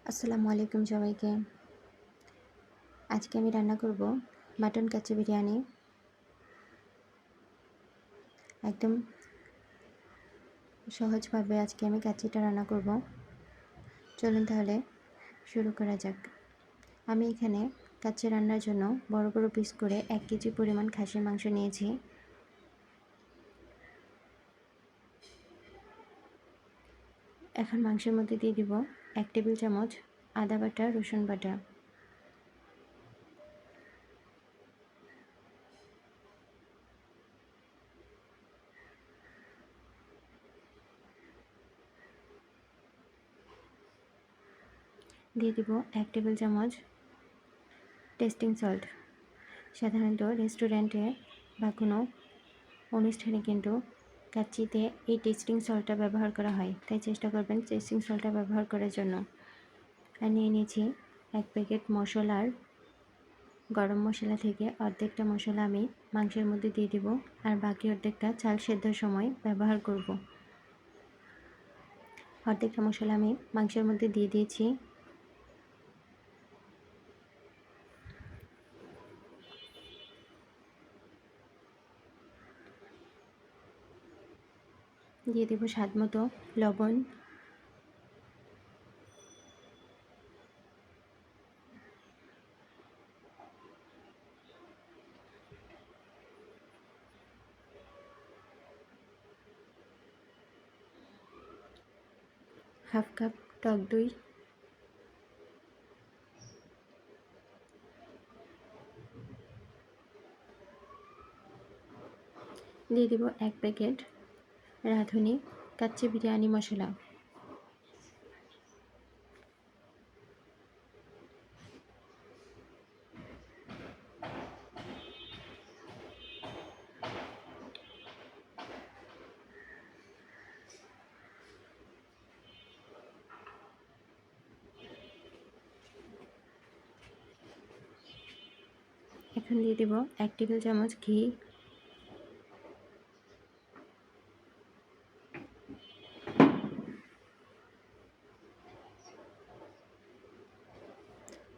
আসসালামু আলাইকুম সবাইকে। আজকে আমি রান্না করব মাটন কাচ্চি বিরিয়ানি। একদম সহজভাবে আজকে আমি কাচ্চিটা রান্না করব। চলুন তাহলে শুরু করা যাক। আমি এখানে কাচ্চি রান্নার জন্য বড় বড় পিস করে 1 কেজি পরিমাণ খাসির মাংস নিয়েছি। এখন মাংসের মধ্যে দিয়ে দিব 1 টেবিল চামচ আদা বাটা, রসুন বাটা। দিয়ে দিব 1 টেবিল চামচ টেস্টিং সল্ট। সাধারণত রেস্টুরেন্টে বা কোনো অনুষ্ঠানে কিন্তু কাচ্চিতে এই টেস্টিং সল্টটা ব্যবহার করা হয়, তাই চেষ্টা করবেন টেস্টিং সল্টটা ব্যবহার করার জন্য। আর নিয়ে নিয়েছি 1 প্যাকেট মশলার গরম মশলা থেকে অর্ধেকটা মশলা আমি মাংসের মধ্যে দিয়ে দিব, আর বাকি অর্ধেকটা চাল সেদ্ধর সময় ব্যবহার করব। অর্ধেকটা মশলা আমি মাংসের মধ্যে দিয়ে দিয়েছি। দিয়ে দেব স্বাদ মতো লবণ। হাফ কাপ টক দই। দিয়ে দেব 1 প্যাকেট রাঁধুনি কাচ্চি বিরিয়ানি মশলা। এখন দিয়ে দেব 1 টেবিল চামচ ঘি।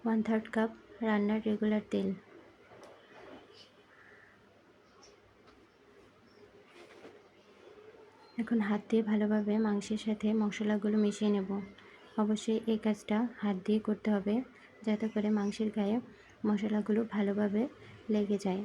ওয়ান থার্ড কাপ রান্নার রেগুলার তেল। এখন হাত দিয়ে ভালোভাবে মাংসের সাথে মশলাগুলো মিশিয়ে নেব। অবশ্যই এই কাজটা হাত দিয়ে করতে হবে, যাতে করে মাংসের গায়ে মশলাগুলো ভালোভাবে লেগে যায়।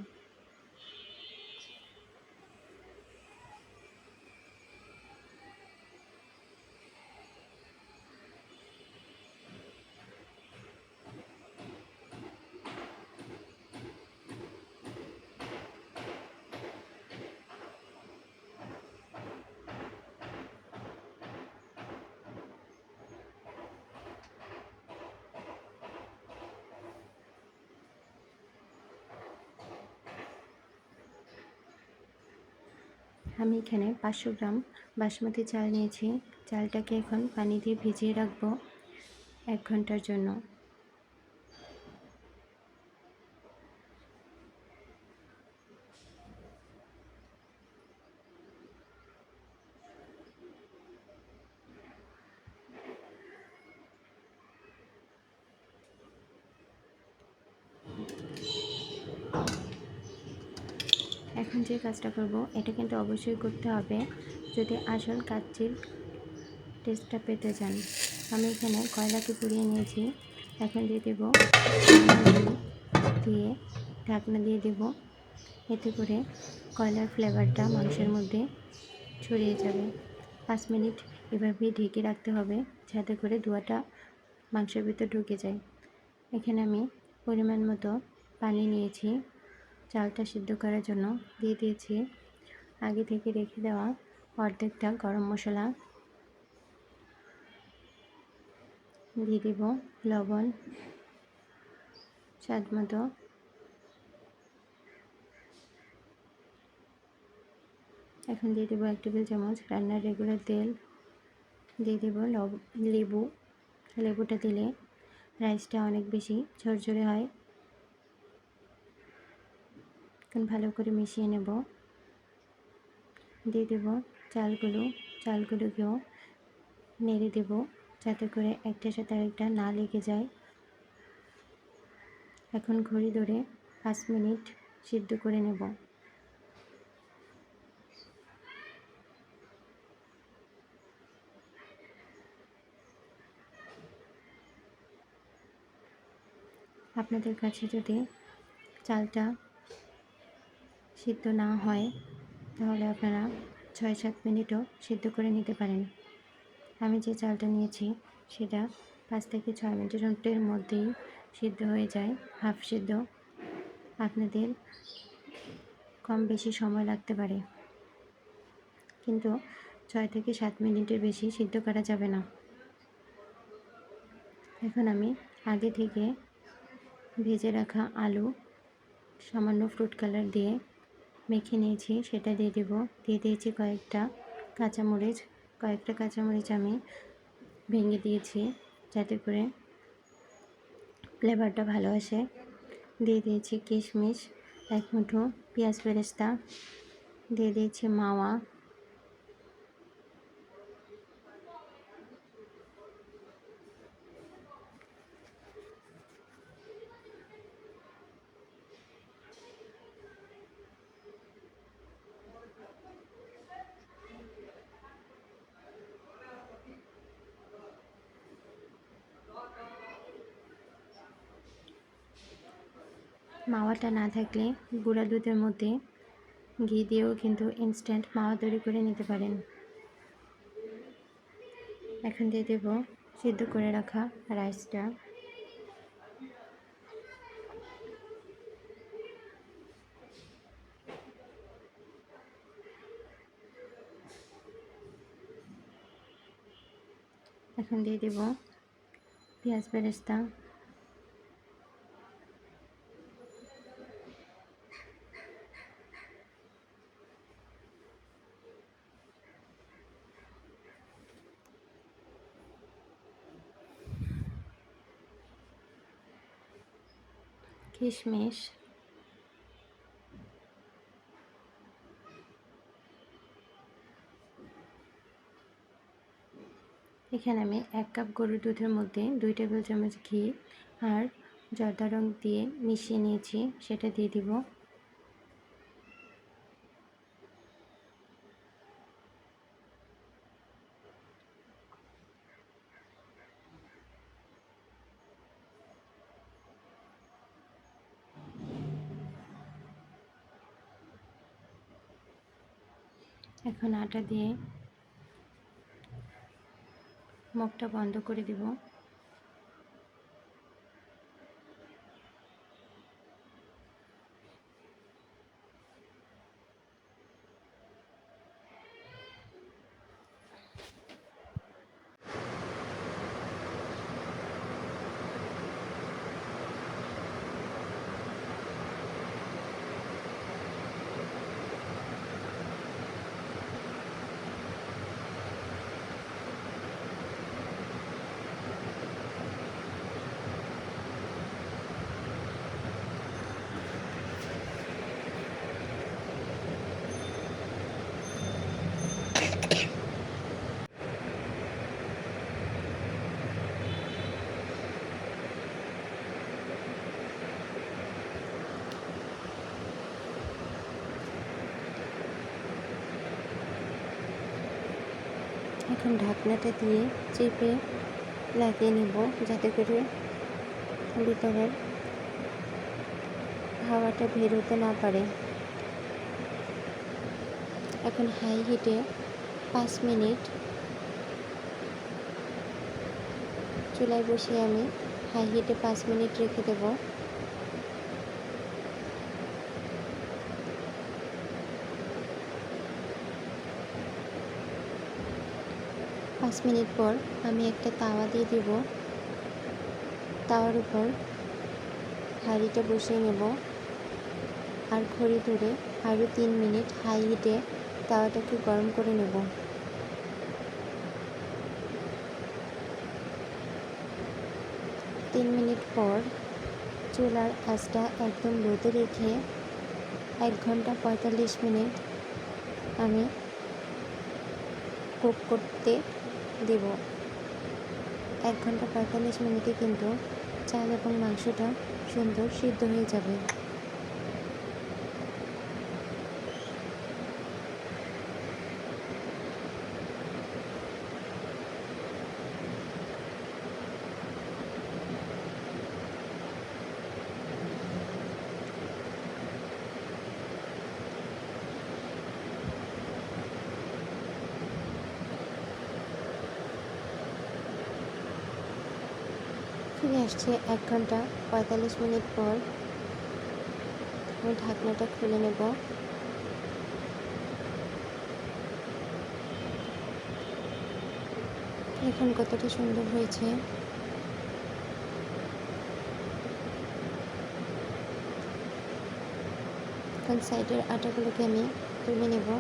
আমি এখানে 500 গ্রাম বাসমতি চাল নিয়েছি। চালটাকে এখন পানি দিয়ে ভিজিয়ে রাখবো 1 ঘন্টার জন্য। এখন যে কাজটা করব এটা কিন্তু অবশ্যই করতে হবে যদি আসল কাচ্চির টেস্টটা পেতে চান। আমি এখানে কয়লাকে পুড়িয়ে নিয়েছি। এখন দিয়ে দেব দিয়ে ঢাকনা দিয়ে দেব, এতে করে কয়লার ফ্লেভারটা মাংসের মধ্যে ছড়িয়ে যাবে। 5 মিনিট এভাবে ঢেকে রাখতে হবে, যাতে করে ধোঁয়াটা মাংসের ভিতর ঢুকে যায়। এখানে আমি পরিমাণ মতো পানি নিয়েছি চালটা সিদ্ধ করার জন্য। দিয়ে দিয়েছি আগে থেকে রেখে দেওয়া অর্ধেকটা গরম মশলা। দিয়ে দেব লবণ স্বাদ মতো। এখন দিয়ে দেবো 1 টেবিল চামচ রান্নার রেগুলার তেল। দিয়ে দেব লেবু। লেবুটা দিলে রাইসটা অনেক বেশি ঝরঝরে হয়। এখন ভালো করে মিশিয়ে নেব। দিয়ে দেব চালগুলোকেও নেড়ে দেব। যাতে করে একটার সাথে আরেকটা না লেগে যায়। এখন ঘড়ি ধরে 5 মিনিট সিদ্ধ করে নেব। আপনাদের কাছে যদি চালটা সিদ্ধ না হয় তাহলে আপনারা 6-7 মিনিটও সিদ্ধ করে নিতে পারেন। আমি যে চালটা নিয়েছি সেটা 5 থেকে 6 মিনিটের মধ্যেই সিদ্ধ হয়ে যায়, হাফ সিদ্ধ। আপনাদের কম বেশি সময় লাগতে পারে, কিন্তু 6 থেকে 7 মিনিটের বেশি সিদ্ধ করা যাবে না। এখন আমি আগে থেকে ভেজে রাখা আলু সামান্য ফ্রুট কালার দিয়ে মেখে নিয়েছি, সেটা দিয়ে দেবো। দিয়ে দিয়েছি কয়েকটা কাঁচামরিচ আমি ভেঙে দিয়েছি যাতে করে ফ্লেভারটা ভালো আসে। দিয়ে দিয়েছি কিশমিশ, 1 মুঠো পেঁয়াজ বেরেস্তা, দিয়ে দিয়েছি মাওয়া, মাওয়াটা না থাকলে গুঁড়া দুধের মধ্যে ঘি দিয়েও কিন্তু ইনস্ট্যান্ট মাওয়া তৈরি করে নিতে পারেন। এখন দিয়ে দেব সিদ্ধ করে রাখা রাইসটা। এখন দিয়ে দেব পেঁয়াজ বেরেস্তা, কিশমিশ, এখানে আমি 1 কাপ গরুর দুধের মধ্যে 2 টেবিল চামচ ঘি আর জর্দা রং দিয়ে মিশিয়ে নিয়েছি, সেটা দিয়ে দিব। এখন আটা দিয়ে মুখটা বন্ধ করে দিব। এখন ঢাকনাটা দিয়ে চেপে লাগিয়ে নিব যাতে করে ভিতরের হাওয়াটা বেরোতে না পারে। এখন হাই হিটে 5 মিনিট চুলায় বসিয়ে আমি হাই হিটে 5 মিনিট রেখে দেব। 5 মিনিট পর আমি একটা তাওয়া দিয়ে দেব। তাওয়ার উপর হাঁড়িটা বসিয়ে নেব আর ঘড়ি ধরে আরও 3 মিনিট হাই হিটে তাওয়াটাকে গরম করে নেব। 3 মিনিট পর চুলার আঁচটা একদম লোতে রেখে 1 ঘন্টা 45 মিনিট আমি কুক করতে দেব। 1 ঘন্টা 45 মিনিটে কিন্তু চাল এবং মাংসটা সুন্দর সিদ্ধ হয়ে যাবে। ফিরে আসছে 1 ঘন্টা 45 মিনিট পর। আমি ঢাকনাটা খুলে নেব। দেখুন কতটা সুন্দর হয়েছে। এখন সাইডের আটাগুলোকে আমি তুলে নেব।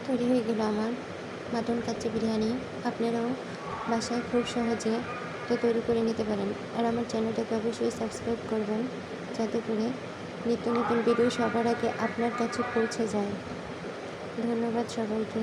তৈরি হয়ে গেল আমার মাটন কাচ্চি বিরিয়ানি। আপনারাও বাসায় খুব সহজে এটা তৈরি করে নিতে পারেন। আর আমার চ্যানেলটাকে অবশ্যই সাবস্ক্রাইব করবেন, যাতে করে নিত্য নতুন ভিডিও সবার আগে আপনার কাছে পৌঁছে যায়। ধন্যবাদ সবাইকে।